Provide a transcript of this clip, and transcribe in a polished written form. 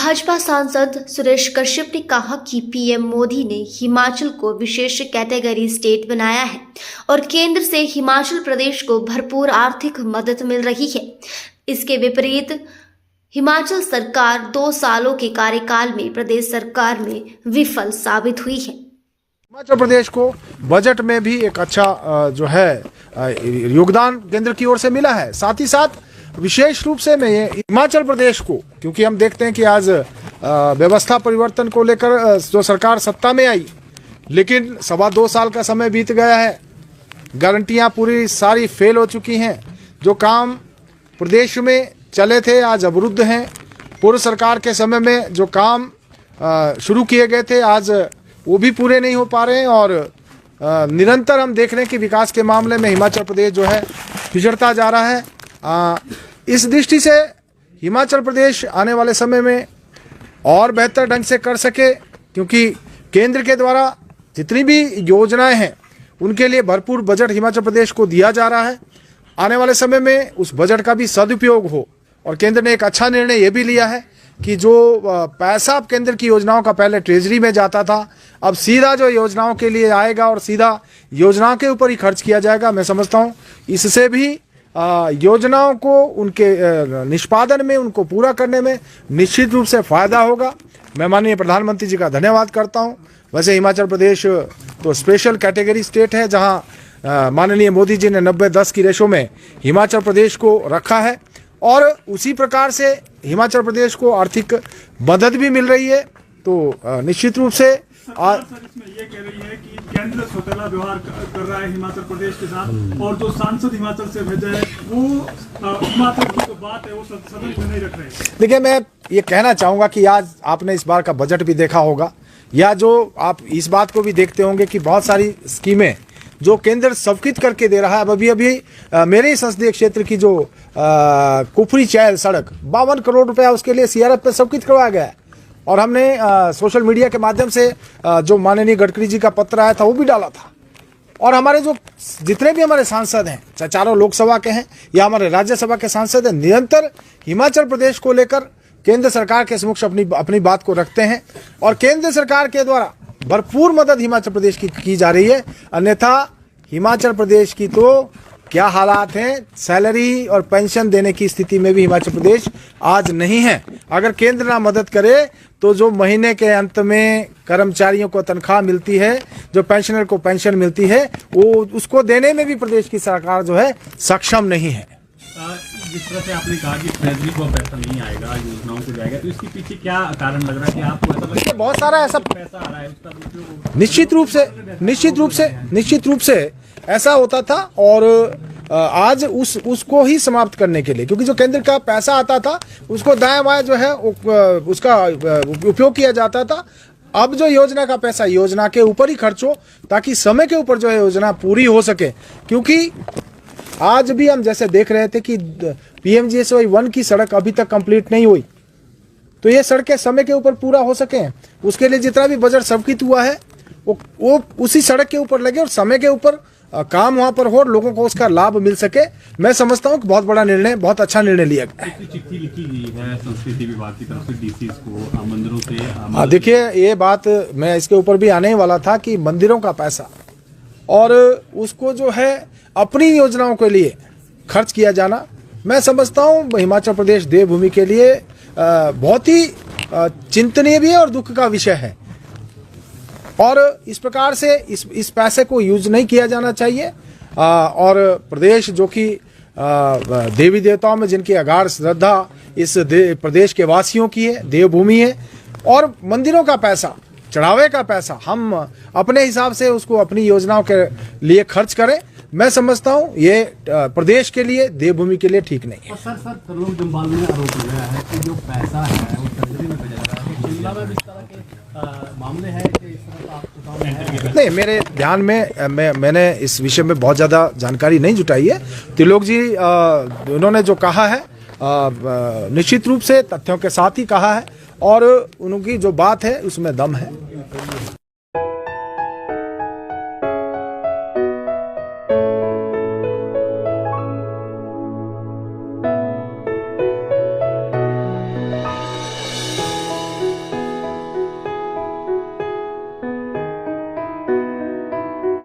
भाजपा सांसद सुरेश कश्यप ने कहा कि पीएम मोदी ने हिमाचल को विशेष कैटेगरी स्टेट बनाया है और केंद्र से हिमाचल प्रदेश को भरपूर आर्थिक मदद मिल रही है। इसके विपरीत हिमाचल सरकार 2 सालों के कार्यकाल में प्रदेश सरकार में विफल साबित हुई है। हिमाचल प्रदेश को बजट में भी एक अच्छा जो है योगदान केंद्र की ओर से मिला है। साथ ही साथ विशेष रूप से मैं हिमाचल प्रदेश को, क्योंकि हम देखते हैं कि आज व्यवस्था परिवर्तन को लेकर जो सरकार सत्ता में आई, लेकिन 2.25 साल का समय बीत गया है, गारंटियां पूरी सारी फेल हो चुकी हैं। जो काम प्रदेश में चले थे आज अवरुद्ध हैं। पूर्व सरकार के समय में जो काम शुरू किए गए थे आज वो भी पूरे नहीं हो पा रहे हैं और निरंतर हम देख रहे हैं कि विकास के मामले में हिमाचल प्रदेश जो है पिछड़ता जा रहा है। इस दृष्टि से हिमाचल प्रदेश आने वाले समय में और बेहतर ढंग से कर सके, क्योंकि केंद्र के द्वारा जितनी भी योजनाएं हैं उनके लिए भरपूर बजट हिमाचल प्रदेश को दिया जा रहा है। आने वाले समय में उस बजट का भी सदुपयोग हो। और केंद्र ने एक अच्छा निर्णय ये भी लिया है कि जो पैसा अब केंद्र की योजनाओं का पहले ट्रेजरी में जाता था, अब सीधा जो योजनाओं के लिए आएगा और सीधा योजनाओं के ऊपर ही खर्च किया जाएगा। मैं समझता हूँ इससे भी योजनाओं को उनके निष्पादन में, उनको पूरा करने में निश्चित रूप से फायदा होगा। मैं माननीय प्रधानमंत्री जी का धन्यवाद करता हूं। वैसे हिमाचल प्रदेश तो स्पेशल कैटेगरी स्टेट है, जहां माननीय मोदी जी ने 90-10 की रेशो में हिमाचल प्रदेश को रखा है और उसी प्रकार से हिमाचल प्रदेश को आर्थिक मदद भी मिल रही है। तो निश्चित रूप से इसमें ये कह रही है कि केंद्र सौतेला व्यवहार कर रहा है हिमाचल प्रदेश के साथ, और जो सांसद हिमाचल से भेजा है वो हिमाचल की तो बात है वो सदन में नहीं रख रहे हैं। देखिए, मैं ये कहना चाहूँगा कि आज आपने इस बार का बजट भी देखा होगा, या जो आप इस बात को भी देखते होंगे कि बहुत सारी स्कीमें जो केंद्र स्वीकृत करके दे रहा है। अब अभी मेरे संसदीय क्षेत्र की जो कुफरी चैल सड़क 52 करोड़ रुपया उसके लिए CRF पे स्वीकृत करवाया गया है। और हमने सोशल मीडिया के माध्यम से जो माननीय गडकरी जी का पत्र आया था वो भी डाला था। और हमारे जो जितने भी हमारे सांसद हैं, चाहे चारों लोकसभा के हैं या हमारे राज्यसभा के सांसद हैं, निरंतर हिमाचल प्रदेश को लेकर केंद्र सरकार के समक्ष अपनी बात को रखते हैं और केंद्र सरकार के द्वारा भरपूर मदद हिमाचल प्रदेश की जा रही है। अन्यथा हिमाचल प्रदेश की तो क्या हालात हैं, सैलरी और पेंशन देने की स्थिति में भी हिमाचल प्रदेश आज नहीं है। अगर केंद्र ना मदद करे तो जो महीने के अंत में कर्मचारियों को तनख्वाह मिलती है, जो पेंशनर को पेंशन मिलती है, वो उसको देने में भी प्रदेश की सरकार जो है सक्षम नहीं है। जिस तरह से आपने कहा कि ट्रेजरी को पैसा नहीं आएगा, योजनाओं को जाएगा, तो इसके पीछे क्या कारण लग रहा है कि आपको ऐसा लगता है बहुत सारा ऐसा पैसा आ रहा है उसका निश्चित रूप से ऐसा होता था और आज उसको ही समाप्त करने के लिए, क्योंकि जो केंद्र का पैसा आता था उसको दाएं बाएं जो है उसका उपयोग किया जाता था। अब जो योजना का पैसा योजना के ऊपर ही खर्च हो, ताकि समय के ऊपर जो है योजना पूरी हो सके। क्योंकि आज भी हम जैसे देख रहे थे कि PMGSY 1 की सड़क अभी तक कंप्लीट नहीं हुई, तो ये सड़कें समय के ऊपर पूरा हो सके उसके लिए जितना भी बजट स्वीकृत हुआ है वो उसी सड़क के ऊपर लगे और समय के ऊपर काम वहां पर हो और लोगों को उसका लाभ मिल सके। मैं समझता हूँ कि बहुत बड़ा निर्णय, बहुत अच्छा निर्णय लिया गया है। चिट्ठी लिखी गई है संस्कृति विभाग की तरफ से DCs को मंदिरों से। देखिए, ये बात मैं इसके ऊपर भी आने वाला था कि मंदिरों का पैसा और उसको जो है अपनी योजनाओं के लिए खर्च किया जाना, मैं समझता हूँ हिमाचल प्रदेश देवभूमि के लिए बहुत ही चिंतनीय भी है और दुख का विषय है। और इस प्रकार से इस पैसे को यूज नहीं किया जाना चाहिए। और प्रदेश जो कि देवी देवताओं में जिनकी अगाध श्रद्धा इस प्रदेश के वासियों की है, देवभूमि है, और मंदिरों का पैसा, चढ़ावे का पैसा हम अपने हिसाब से उसको अपनी योजनाओं के लिए खर्च करें, मैं समझता हूँ ये प्रदेश के लिए, देवभूमि के लिए ठीक नहीं है। सर तरलोक जम्वाल में आरोप लगाया है कि जो पैसा है वो ट्रेजरी में भेजा जा रहा है। शिमला में भी इस तरह के मामले हैं कि इस तरह का आपको नहीं, मेरे ध्यान में मैंने इस विषय में बहुत ज़्यादा जानकारी नहीं जुटाई है। त्रिलोक जी उन्होंने जो कहा है निश्चित रूप से तथ्यों के साथ ही कहा है और उनकी जो बात है उसमें दम है।